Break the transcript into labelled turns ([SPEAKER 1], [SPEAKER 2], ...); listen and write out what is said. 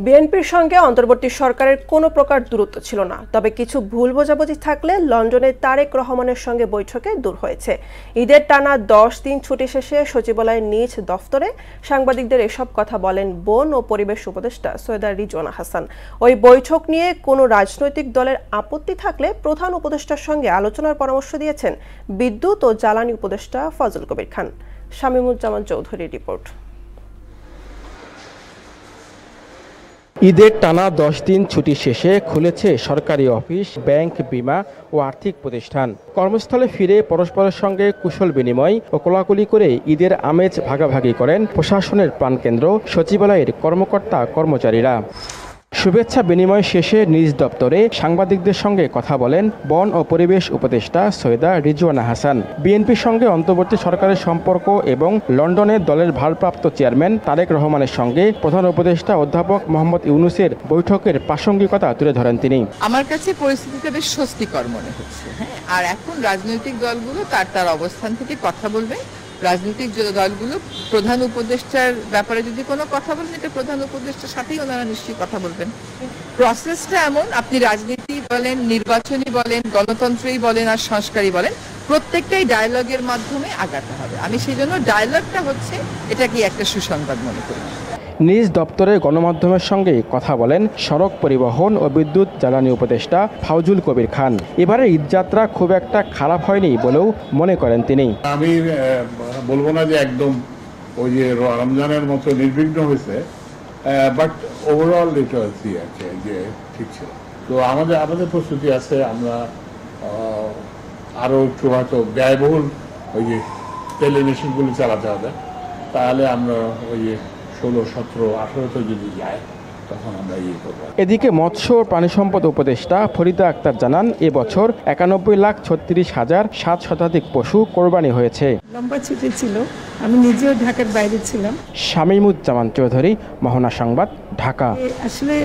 [SPEAKER 1] বিএনপির সঙ্গে অন্তর্বর্তী সরকারের কোনো প্রকার দূরত্ব ছিল না, তবে কিছু ভুল বোঝাবুঝি থাকলে লন্ডনে তারেক রহমানের সঙ্গে বৈঠকে দূর হয়েছে। ঈদের টানা 10 দিন ছুটি শেষে সচিবালয়ের নিজ দফতরে সাংবাদিকদের এসব কথা বলেন বন ও পরিবেশ উপদেষ্টা সৈয়দা রিজওয়ানা হাসান। ওই বৈঠক নিয়ে কোনো রাজনৈতিক দলের আপত্তি থাকলে প্রধান উপদেষ্টার সঙ্গে আলোচনার পরামর্শ দিয়েছেন বিদ্যুৎ ও জ্বালানি উপদেষ্টা ফজল কবির খান। শামীমুজ্জামান চৌধুরীর রিপোর্ট।
[SPEAKER 2] ঈদের টানা 10 দিন ছুটি শেষে খুলেছে সরকারি অফিস, ব্যাংক, বিমা ও আর্থিক প্রতিষ্ঠান। কর্মস্থলে ফিরে পরস্পরের সঙ্গে কুশল বিনিময় ও কোলাকুলি করে ঈদের আমেজ ভাগাভাগি করেন প্রশাসনের প্রাণকেন্দ্র সচিবালয়ের কর্মকর্তা কর্মচারীরা। শুভেচ্ছা বিনিময় শেষে নিজ দপ্তরে সাংবাদিকদের সঙ্গে কথা বলেন বন ও পরিবেশ উপদেষ্টা সৈয়দা রিজওয়ানা হাসান। বিএনপির সঙ্গে অন্তর্বর্তী সরকারের সম্পর্ক এবং লন্ডনে দলের ভারপ্রাপ্ত চেয়ারম্যান তারেক রহমানের সঙ্গে প্রধান উপদেষ্টা অধ্যাপক মোহাম্মদ ইউনূসের বৈঠকের প্রাসঙ্গিকতা তুলে ধরেন তিনি।
[SPEAKER 3] আমার কাছে পরিস্থিতিটা বেশ স্বস্তিকর মনে হচ্ছে। আর এখন রাজনৈতিক দলগুলো তার অবস্থান থেকে কথা বলবে। রাজনৈতিক দলগুলো প্রধান উপদেষ্টার ব্যাপারে যদি কোনো কথা বলেন, এটা প্রধান উপদেষ্টার সাথেই ওনারা নিশ্চয়ই কথা বলবেন। প্রসেসটা এমন, আপনি রাজনীতি বলেন, নির্বাচনী বলেন, গণতন্ত্রই বলেন আর সংস্কারই বলেন, প্রত্যেকটাই ডায়ালগের মাধ্যমে আগাতে হবে। আমি সেই জন্য ডায়ালগটা হচ্ছে এটাকে একটা সুসংবাদ মনে করি।
[SPEAKER 2] নিজ দপ্তরে গণমাধ্যমের সঙ্গে কথা বলেন সড়ক পরিবহন ও বিদ্যুৎ জ্বালানি উপদেষ্টা ফজল কবির খান। এবারে ঈদযাত্রা খুব একটা খারাপ হয়নি বলেও মনে করেন তিনি।
[SPEAKER 4] আমি বলবো না যে একদম ওই যে রমজানের মতো নির্বিঘ্ন হয়েছে, বাট ওভারঅল এটা আছে যে ঠিক ছিল। তো আমাদের প্রস্তুতি আছে, আমরা আরো একটু হয়তো ব্যয়বহুল ওই যে তেলের মেশিনগুলি চালাতে হবে, তাহলে আমরা ওই যে 16, 17, 18 যদি যায় তখন আমরা করবো।
[SPEAKER 2] এদিকে মৎস্য ও প্রাণী সম্পদ উপদেষ্টা ফরিদা আক্তার জানান, এবছর 91,36,007 শতাধিক পশু কোরবানি হয়েছে।
[SPEAKER 5] লম্বা ছুটি ছিল, আমি নিজেও ঢাকার বাইরে ছিলাম।
[SPEAKER 2] শামীমুজ্জামান চৌধুরী, মোহনা সংবাদ, ঢাকা।
[SPEAKER 5] আসলে